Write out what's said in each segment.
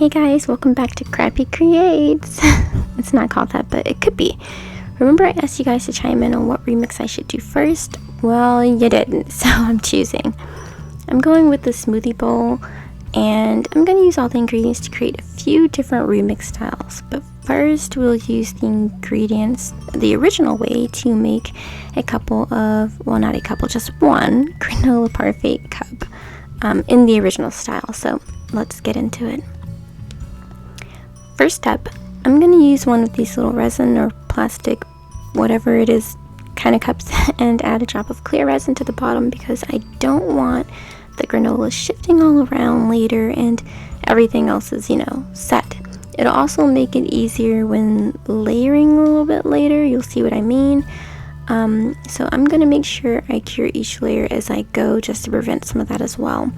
Hey guys, welcome back to Crappy Creates. It's not called that, but it could be. Remember I asked you guys to chime in on what remix I should do first? Well, you didn't, so I'm choosing. I'm going with the smoothie bowl, and I'm going to use all the ingredients to create a few different remix styles. But first, we'll use the ingredients the original way to make a couple of, well, not a couple, just one granola parfait cup in the original style. So let's get into it. First up, I'm going to use one of these little resin or plastic, whatever it is, kind of cups and add a drop of clear resin to the bottom because I don't want the granola shifting all around later and everything else is, set. It'll also make it easier when layering a little bit later. You'll see what I mean. So I'm going to make sure I cure each layer as I go just to prevent some of that as well.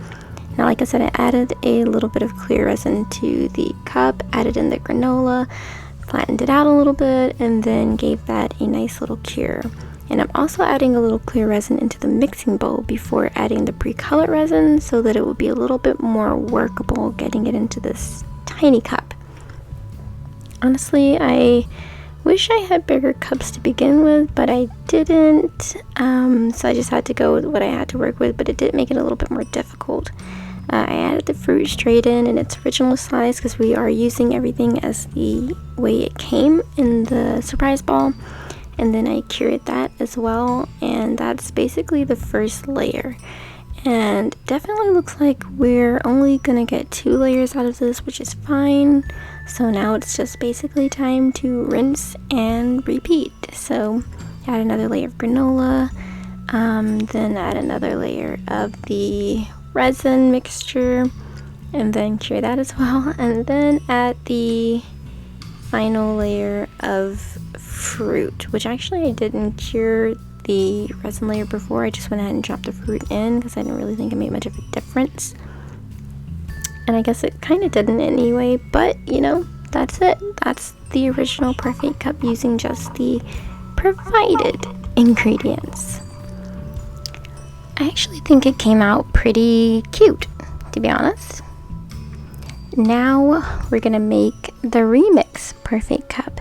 Now, like I said, I added a little bit of clear resin to the cup, added in the granola, flattened it out a little bit, and then gave that a nice little cure. And I'm also adding a little clear resin into the mixing bowl before adding the pre-colored resin so that it will be a little bit more workable getting it into this tiny cup. Honestly, I wish I had bigger cups to begin with, but I didn't. So I just had to go with what I had to work with, but it did make it a little bit more difficult. I added the fruit straight in its original size because we are using everything as the way it came in the surprise ball. And then I cured that as well, and that's basically the first layer. And definitely looks like we're only gonna get 2 layers out of this, which is fine. So now it's just basically time to rinse and repeat. So add another layer of granola, then add another layer of the resin mixture, and then cure that as well, and then add the final layer of fruit, which actually I didn't cure the resin layer before. I just went ahead and dropped the fruit in because I didn't really think it made much of a difference, and I guess it kind of didn't anyway, but that's it. That's the original parfait cup using just the provided ingredients. I actually think it came out pretty cute, to be honest. Now we're gonna make the remix parfait cup,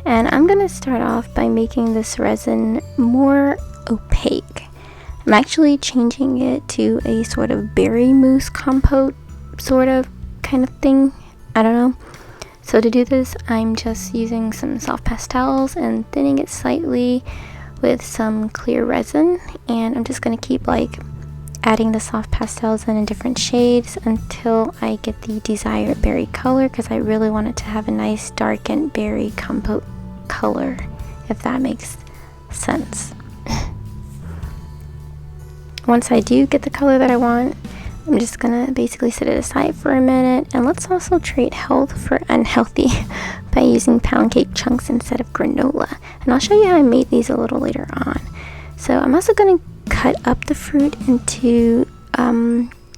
and I'm gonna start off by making this resin more opaque. I'm actually changing it to a sort of berry mousse compote sort of kind of thing. I don't know. So to do this, I'm just using some soft pastels and thinning it slightly with some clear resin, and I'm just going to keep adding the soft pastels in different shades until I get the desired berry color, because I really want it to have a nice darkened berry compote color, if that makes sense. Once I do get the color that I want, I'm just gonna basically set it aside for a minute, and let's also trade health for unhealthy by using pound cake chunks instead of granola. And I'll show you how I made these a little later on. So I'm also gonna cut up the fruit into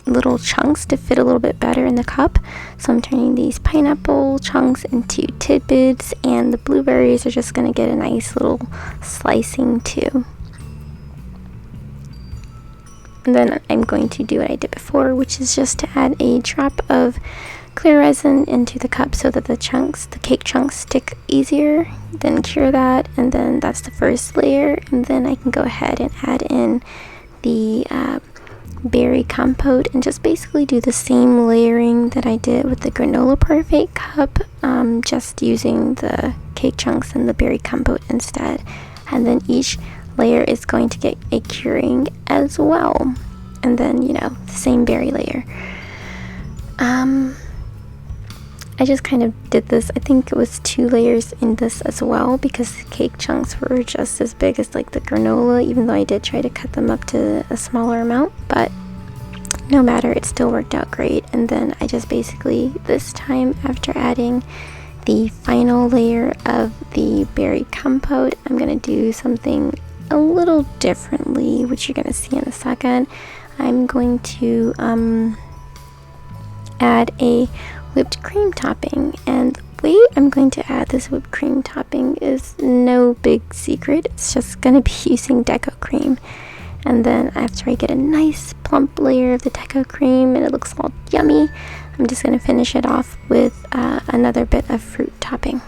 little chunks to fit a little bit better in the cup. So I'm turning these pineapple chunks into tidbits, and the blueberries are just gonna get a nice little slicing too. And then I'm going to do what I did before, which is just to add a drop of clear resin into the cup so that the cake chunks stick easier. Then cure that, and then that's the first layer. And then I can go ahead and add in the berry compote and just basically do the same layering that I did with the granola parfait cup, just using the cake chunks and the berry compote instead. And then each layer is going to get a curing as well, and then the same berry layer. I just kind of did this, I think it was 2 layers in this as well, because the cake chunks were just as big as the granola, even though I did try to cut them up to a smaller amount, but no matter, it still worked out great. And then I just basically, this time after adding the final layer of the berry compote, I'm gonna do something a little differently, which you're going to see in a second. I'm going to add a whipped cream topping, and the way I'm going to add this whipped cream topping is no big secret. It's just going to be using deco cream. And then after I get a nice plump layer of the deco cream and it looks all yummy, I'm just going to finish it off with another bit of fruit topping.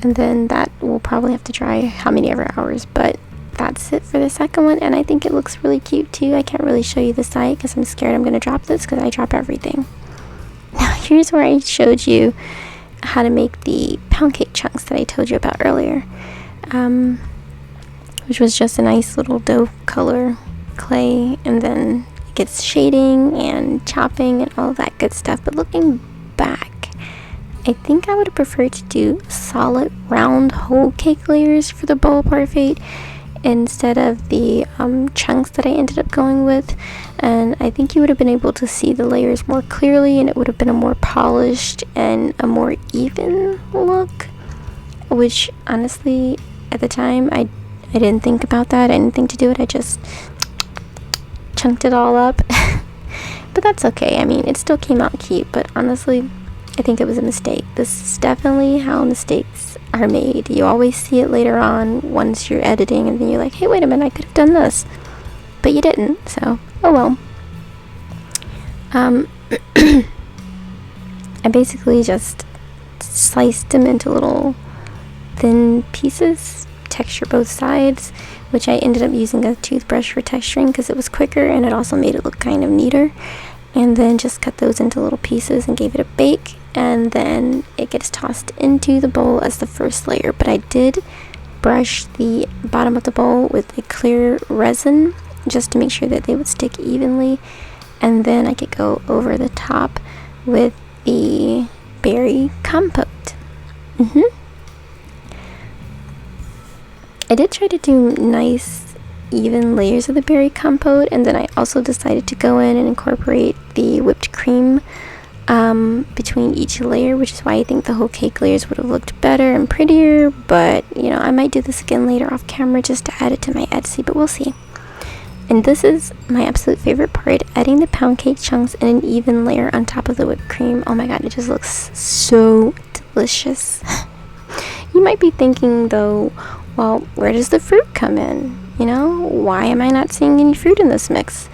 And then that will probably have to dry how many ever hours, but that's it for the second one, and I think it looks really cute too. I can't really show you the side because I'm scared I'm going to drop this because I drop everything. Now here's where I showed you how to make the pound cake chunks that I told you about earlier, which was just a nice little dough color clay, and then it gets shading and chopping and all that good stuff. But looking back, I think I would have preferred to do solid round whole cake layers for the bowl parfait instead of the chunks that I ended up going with, and I think you would have been able to see the layers more clearly, and it would have been a more polished and a more even look, which honestly at the time I didn't think about that. I didn't think to do it. I just chunked it all up. But that's okay. I mean, it still came out cute, but honestly I think it was a mistake. This is definitely how mistakes are made. You always see it later on once you're editing, and then you're like, hey, wait a minute, I could have done this, but you didn't, so oh well. I basically just sliced them into little thin pieces, texture both sides, which I ended up using a toothbrush for texturing because it was quicker and it also made it look kind of neater. And then just cut those into little pieces and gave it a bake, and then it gets tossed into the bowl as the first layer. But I did brush the bottom of the bowl with a clear resin just to make sure that they would stick evenly, and then I could go over the top with the berry compote. I did try to do nice even layers of the berry compote, and then I also decided to go in and incorporate the whipped cream between each layer, which is why I think the whole cake layers would have looked better and prettier. But you know, I might do this again later off camera just to add it to my Etsy, but we'll see. And this is my absolute favorite part, adding the pound cake chunks in an even layer on top of the whipped cream. Oh my god, it just looks so delicious. You might be thinking though, well, where does the fruit come in? You know, why am I not seeing any fruit in this mix?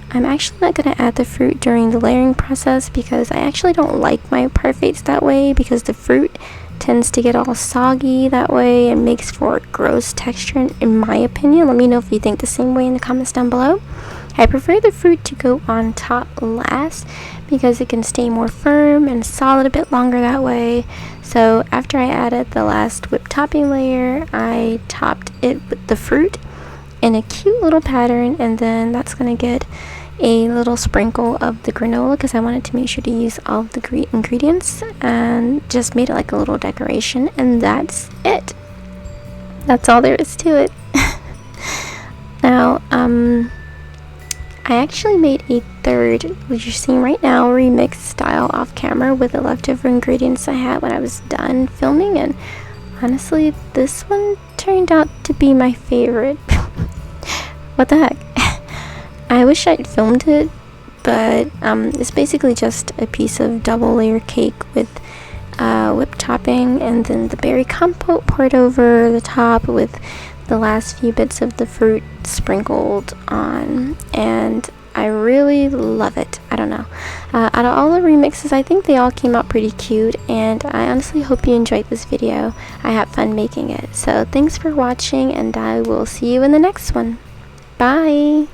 I'm actually not going to add the fruit during the layering process because I actually don't like my parfaits that way, because the fruit tends to get all soggy that way and makes for a gross texture in my opinion. Let me know if you think the same way in the comments down below. I prefer the fruit to go on top last because it can stay more firm and solid a bit longer that way. So after I added the last whipped topping layer, I topped it with the fruit in a cute little pattern, and then that's going to get a little sprinkle of the granola because I wanted to make sure to use all of the ingredients, and just made it like a little decoration, and that's it. That's all there is to it. Now, I actually made a third, which you're seeing right now, remix style off camera with the leftover ingredients I had when I was done filming, and honestly, this one turned out to be my favorite. What the heck? I wish I'd filmed it, but it's basically just a piece of double layer cake with whipped topping, and then the berry compote poured over the top with the last few bits of the fruit sprinkled on, and I really love it. I don't know. Out of all the remixes, I think they all came out pretty cute, and I honestly hope you enjoyed this video. I had fun making it. So thanks for watching, and I will see you in the next one. Bye!